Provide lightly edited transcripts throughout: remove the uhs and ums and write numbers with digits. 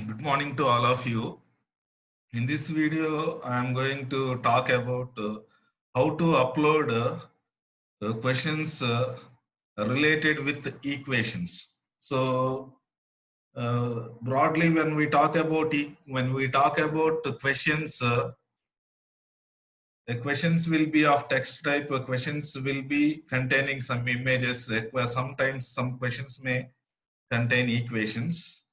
Good morning to all of you. In this video, I am going to talk about how to upload questions related with equations. So, broadly, when we talk about the questions, the questions will be of text type. Questions will be containing some images. Sometimes some questions may contain equations.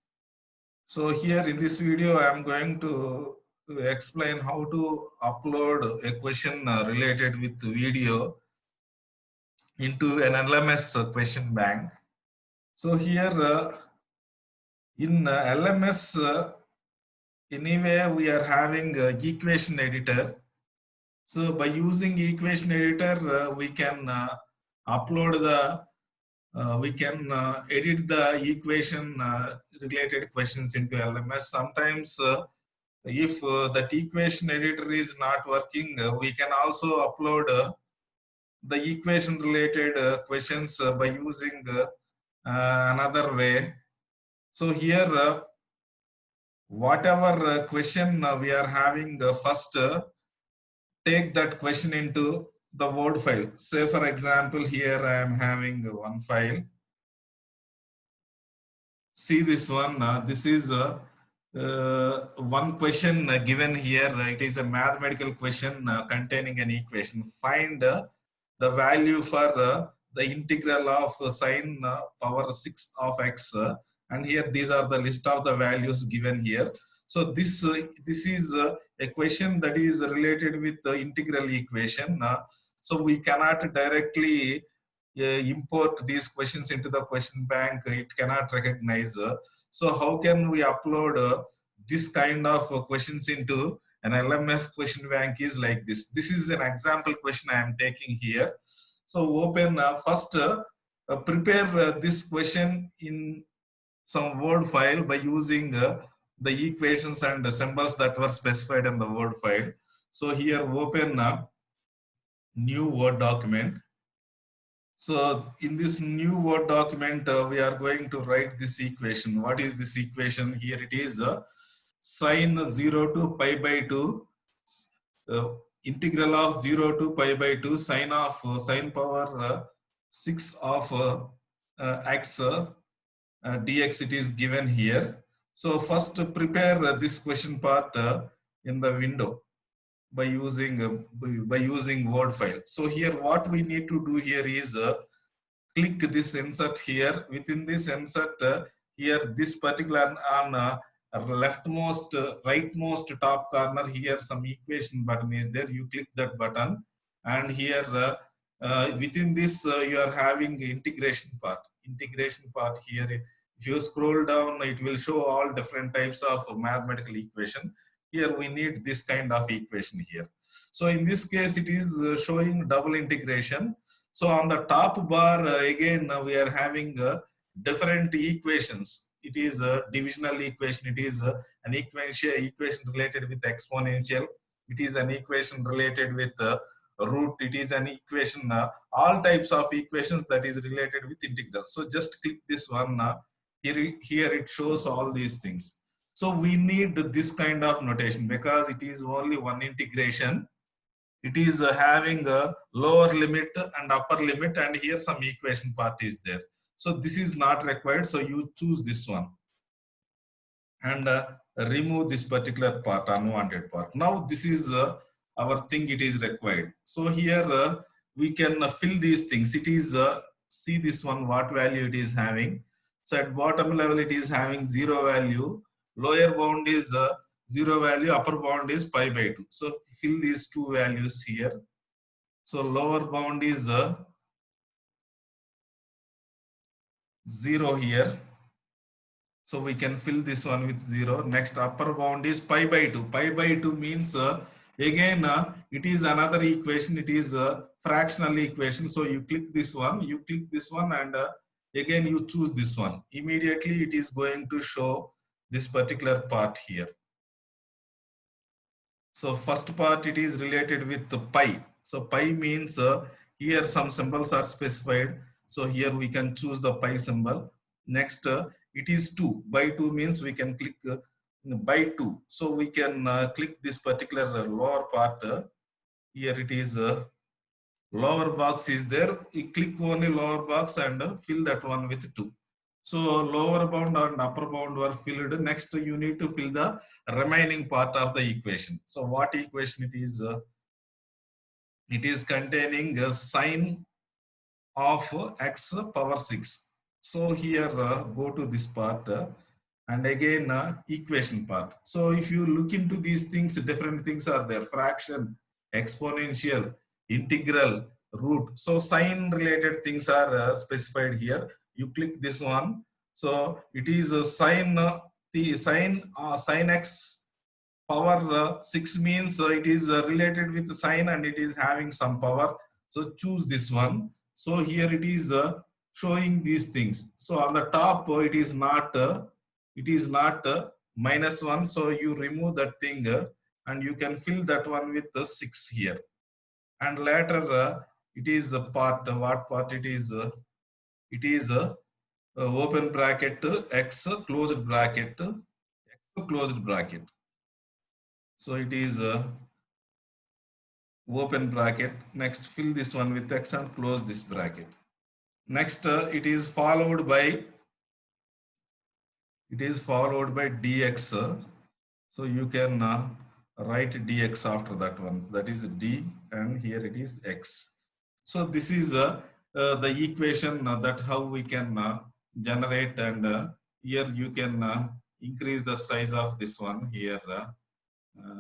So here in this video, I am going to explain how to upload a question related with video into an LMS question bank. So here in LMS, anyway, we are having equation editor. So by using equation editor, we can upload we can edit the equation related questions into LMS. Sometimes if that equation editor is not working, we can also upload the equation related questions by using another way. So here, whatever question we are having, first take that question into the Word file. Say for example, here I am having one file. See this one. This is one question given here. It is a mathematical question containing an equation. Find the value for the integral of sine power 6 of x. And here these are the list of the values given here. So this is a question that is related with the integral equation. So we cannot directly import these questions into the question bank. It cannot recognize. So how can we upload this kind of questions into an LMS question bank is like this. This is an example question I am taking here. So open first prepare this question in some Word file by using the equations and the symbols that were specified in the Word file. So here open new Word document. So in this new Word document, we are going to write this equation. What is this equation? Here it is sine 0 to pi by 2, integral of 0 to pi by 2, sine of sine power 6 of x dx. It is given here. So first prepare this question part in the window by using Word file. So here what we need to do here is click this insert here. Within this insert here, this particular on leftmost rightmost top corner, here some equation button is there. You click that button, and here within this you are having integration part here. If you scroll down, it will show all different types of mathematical equation. Here we need this kind of equation here. So in this case, it is showing double integration. So on the top bar, again, we are having different equations. It is a divisional equation. It is an equation related with exponential. It is an equation related with root. It is an equation, all types of equations that is related with integral. So just click this one. Here it shows all these things. So we need this kind of notation because it is only one integration. It is having a lower limit and upper limit, and here some equation part is there. So this is not required. So you choose this one and remove this particular part, unwanted part. Now this is our thing. It is required. So here we can fill these things. It is see this one, what value it is having. So at bottom level it is having 0 value. Lower bound is 0 value, upper bound is pi by 2. So fill these two values here. So lower bound is 0 here. So we can fill this one with 0. Next upper bound is pi by 2. Pi by 2 means again it is another equation. It is a fractional equation. So you click this one, and again you choose this one. Immediately it is going to show this particular part here. So first part, it is related with the pi. So pi means here some symbols are specified. So here we can choose the pi symbol. Next it is 2. By 2 means we can click by 2. So we can click this particular lower part. Here it is lower box is there. You click only lower box and fill that one with 2. So lower bound and upper bound were filled. Next you need to fill the remaining part of the equation. So what equation it is? It is containing a sine of x power 6. So here go to this part and again equation part. So if you look into these things, different things are there: fraction, exponential, integral, root. So sine related things are specified here. You click this one. So it is a sine sine x power 6 means it is related with sine and it is having some power. So choose this one. So here it is showing these things. So on the top it is not -1. So you remove that thing and you can fill that one with the 6 here. And later it is a part. What part it is? It is open bracket x closed bracket x closed bracket. So it is open bracket. Next fill this one with x and close this bracket. Next it is followed by dx. So you can write dx after that one. That is d and here it is x. So this is the equation that how we can generate, and here you can increase the size of this one. Here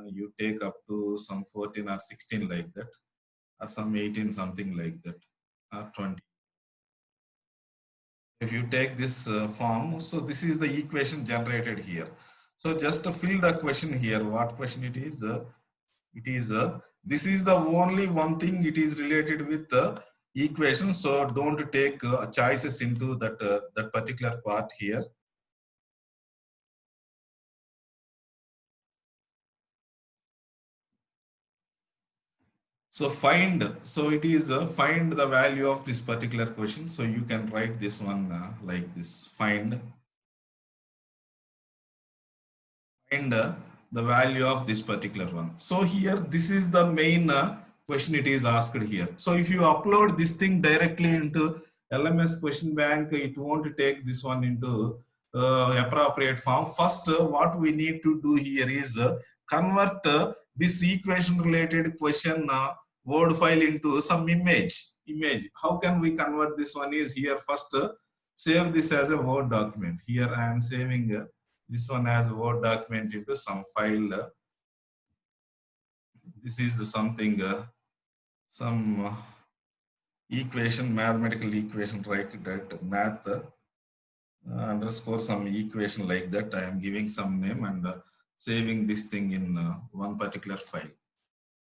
you take up to some 14 or 16 like that, or some 18 something like that, or 20. If you take this form, so this is the equation generated here. So just to fill the question here, what question it is? This is the only one thing it is related with the equation. So don't take choices into that particular part here. So find, so it is find the value of this particular question. So you can write this one like this: find the value of this particular one. So here this is the main question it is asked here. So if you upload this thing directly into LMS question bank, it won't take this one into appropriate form. First what we need to do here is convert this equation related question word file into some image. How can we convert this one? Is here first save this as a Word document. Here I am saving this one as a Word document into some file. This is something some equation, mathematical equation, right? That math underscore some equation like that. I am giving some name and saving this thing in one particular file.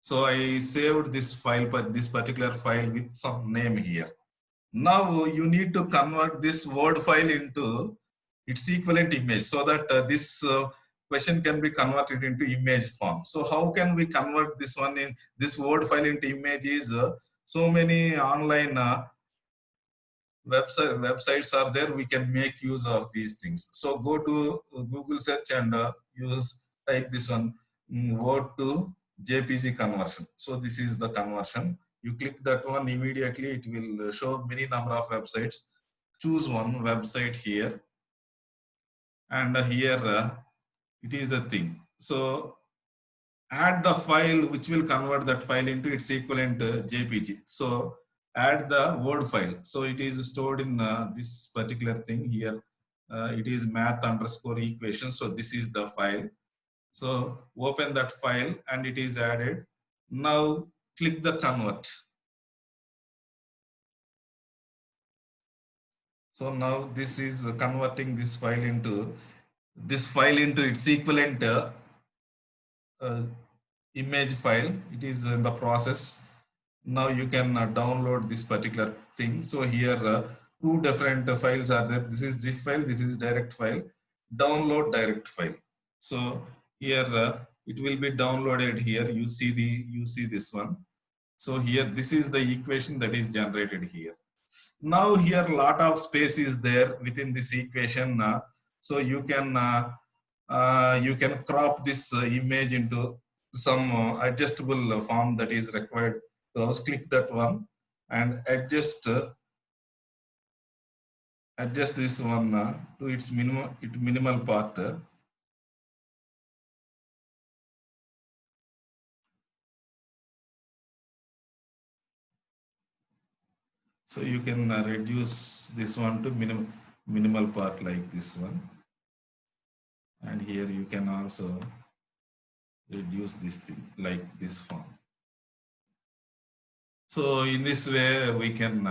So I saved this file, but this particular file with some name here. Now you need to convert this Word file into its equivalent image, so that this question can be converted into image form. So how can we convert this one in this Word file into images? So many online websites are there. We can make use of these things. So go to Google search and type this one, Word to JPG conversion. So this is the conversion. You click that one, immediately it will show many number of websites. Choose one website here, and here it is the thing. So add the file which will convert that file into its equivalent JPG. So add the Word file. So it is stored in this particular thing here. It is math underscore equation. So this is the file. So open that file and it is added. Now click the convert. So now this is converting this file into its equivalent image file. It is in the process. Now you can download this particular thing. So here two different files are there. This is zip file, this is direct file. Download direct file. So here it will be downloaded here. You see this one. So here this is the equation that is generated here. Now here lot of space is there within this equation. So you can you can crop this image into some adjustable form that is required. So click that one and adjust this one to its minimal part. So you can reduce this one to minimal part like this one. And here you can also reduce this thing like this form. So in this way we can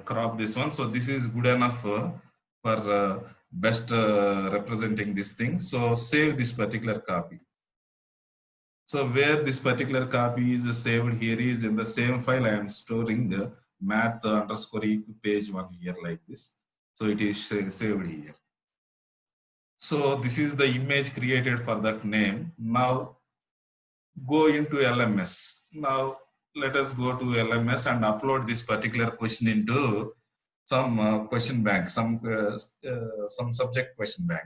crop this one. So this is good enough for best representing this thing. So save this particular copy. So where this particular copy is saved here is in the same file I am storing the math underscore page one here like this. So it is saved here. So this is the image created for that name. Now go into LMS. Now let us go to LMS and upload this particular question into some question bank, some subject question bank.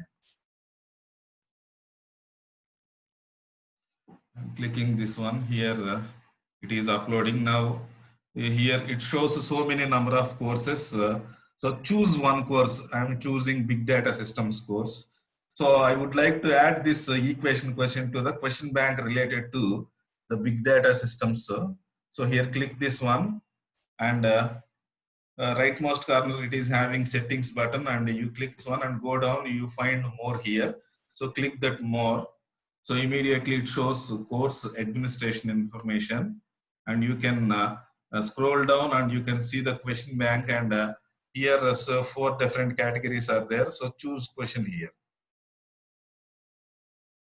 I'm clicking this one here. It is uploading now. Here it shows so many number of courses. So choose one course. I'm choosing Big Data Systems course. So I would like to add this equation question to the question bank related to the Big Data Systems. So here click this one and rightmost corner it is having settings button and you click this one and go down, you find more here. So click that more. So immediately it shows course administration information and you can scroll down and you can see the question bank and here so 4 different categories are there. So choose question here.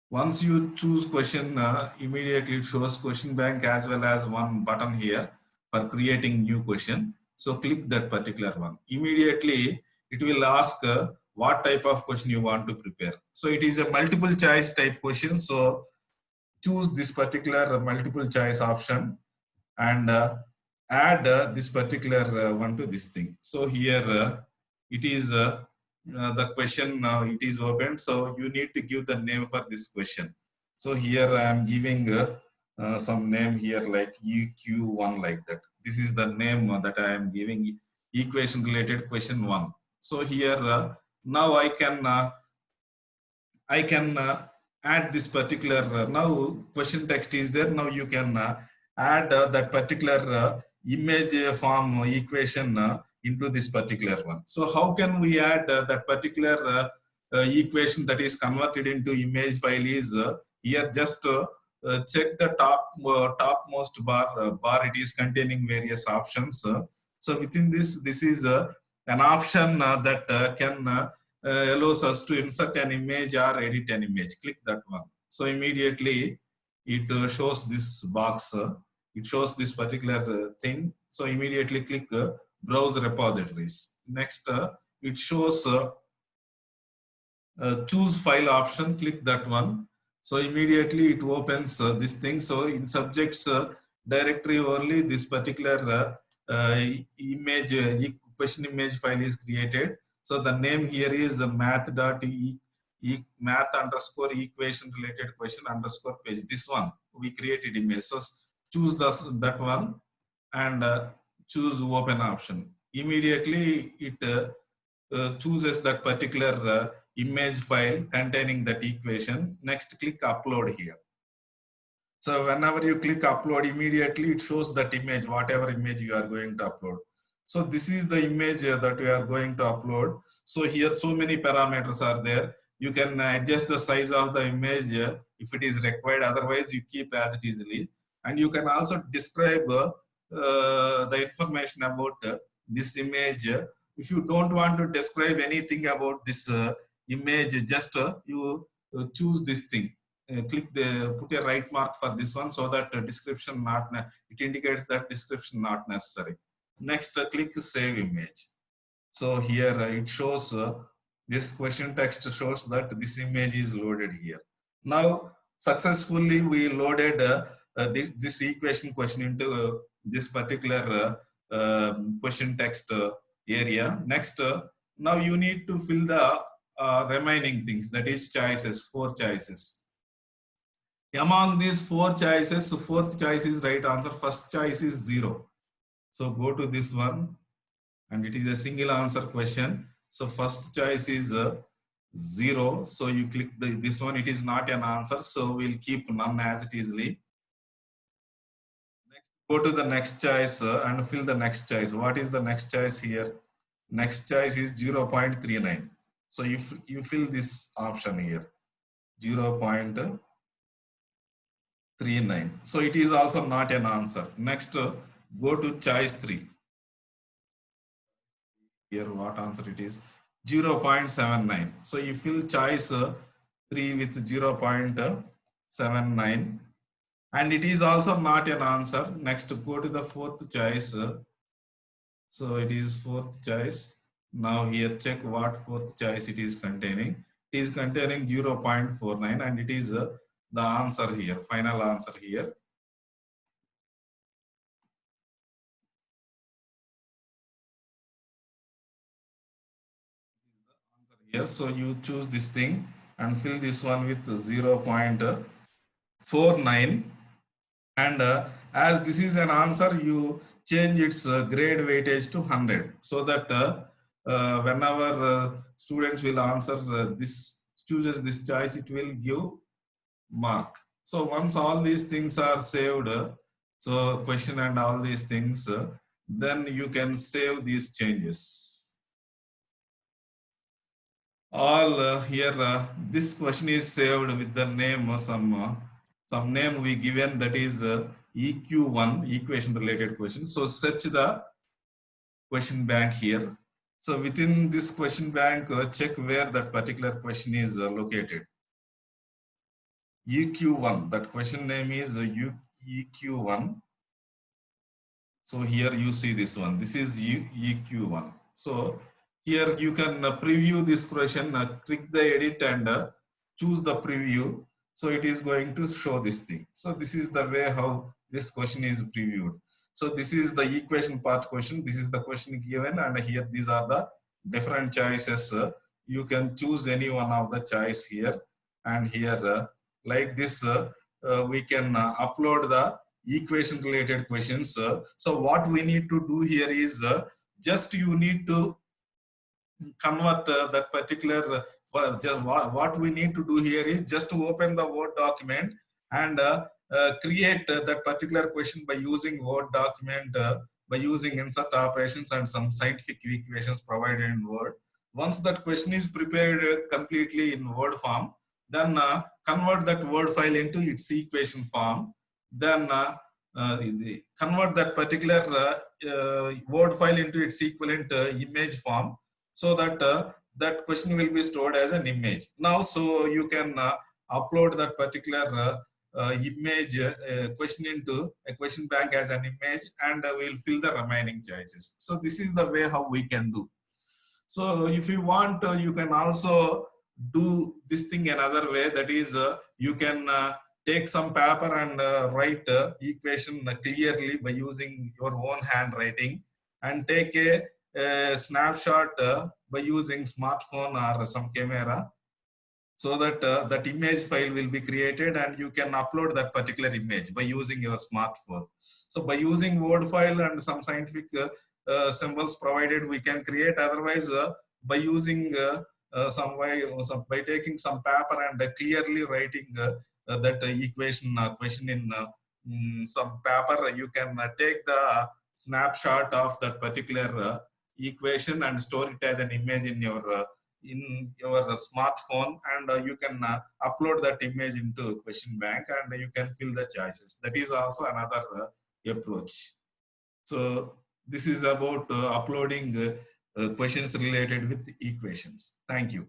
Once you choose question, immediately it shows question bank as well as one button here for creating new question. So click that particular one. Immediately it will ask what type of question you want to prepare. So it is a multiple choice type question. So choose this particular multiple choice option and add this particular one to this thing. So here it is the question now it is open. So you need to give the name for this question. So here I am giving some name here like EQ1 like that. This is the name that I am giving equation related question 1. So here now I can add this particular now question text is there. Now you can add that particular image form equation into this particular one. So how can we add that particular equation that is converted into image file is here just check the topmost bar it is containing various options. So within this is an option that can allows us to insert an image or edit an image. Click that one. So immediately it shows this box. It shows this particular thing. So immediately click browse repositories. Next, it shows choose file option. Click that one. So immediately it opens this thing. So in subjects directory only this particular image question image file is created. So the name here is math underscore equation related question underscore page. This one we created image. So choose that one and choose open option. Immediately it chooses that particular image file containing that equation. Next click upload here. So whenever you click upload, immediately it shows that image, whatever image you are going to upload. So this is the image that we are going to upload. So here so many parameters are there. You can adjust the size of the image if it is required. Otherwise you keep as it easily. And you can also describe the information about this image. If you don't want to describe anything about this image, just you choose this thing. Click put a right mark for this one so that description not it indicates that description not necessary. Next click save image. So here it shows this question text shows that this image is loaded here. Now successfully we loaded this equation question into this particular question text area. Next now you need to fill the remaining things, that is choices, 4 choices. Among these 4 choices, fourth choice is right answer, first choice is 0. So go to this one, and it is a single answer question. So first choice is 0. So you click this one, it is not an answer. So we'll keep none as it is. Next, go to the next choice and fill the next choice. What is the next choice here? Next choice is 0.39. So if you fill this option here, 0.39. So it is also not an answer. Next, go to choice 3. Here what answer it is? 0.79. So you fill choice 3 with 0.79, and it is also not an answer. Next, go to the fourth choice. So it is fourth choice. Now here check what fourth choice it is containing. It is containing 0.49, and it is the answer here, final answer here. Here, so you choose this thing and fill this one with 0.49, and as this is an answer, you change its grade weightage to 100, so that whenever students will answer this, chooses this choice, it will give mark. So once all these things are saved, so question and all these things, then you can save these changes. All here this question is saved with the name, some name we given, that is EQ1, equation related question. So search the question bank here. So within this question bank, check where that particular question is located. EQ1, that question name is EQ1. So here you see this one, this is EQ1. So here you can preview this question, click the edit and choose the preview. So it is going to show this thing. So this is the way how this question is previewed. So this is the equation part question. This is the question given, and here these are the different choices. You can choose any one of the choice here, and here like this we can upload the equation related questions. So what we need to do here is just you need to convert that particular what we need to do here is just to open the Word document and create that particular question by using Word document, by using insert operations and some scientific equations provided in Word. Once that question is prepared completely in Word form, then convert that Word file into its equation form. Then convert that particular Word file into its equivalent image form, so that that question will be stored as an image. Now, so you can upload that particular image question into a question bank as an image, and we'll fill the remaining choices. So this is the way how we can do. So if you want, you can also do this thing another way. That is, you can take some paper and write equation clearly by using your own handwriting, and take a snapshot by using smartphone or some camera, so that that image file will be created and you can upload that particular image by using your smartphone. So by using Word file and some scientific symbols provided, we can create. Otherwise, by using some way, by taking some paper and clearly writing that equation question in some paper, you can take the snapshot of that particular equation and store it as an image in your smartphone, and you can upload that image into question bank, and you can fill the choices. That is also another approach. So this is about uploading questions related with equations. Thank you.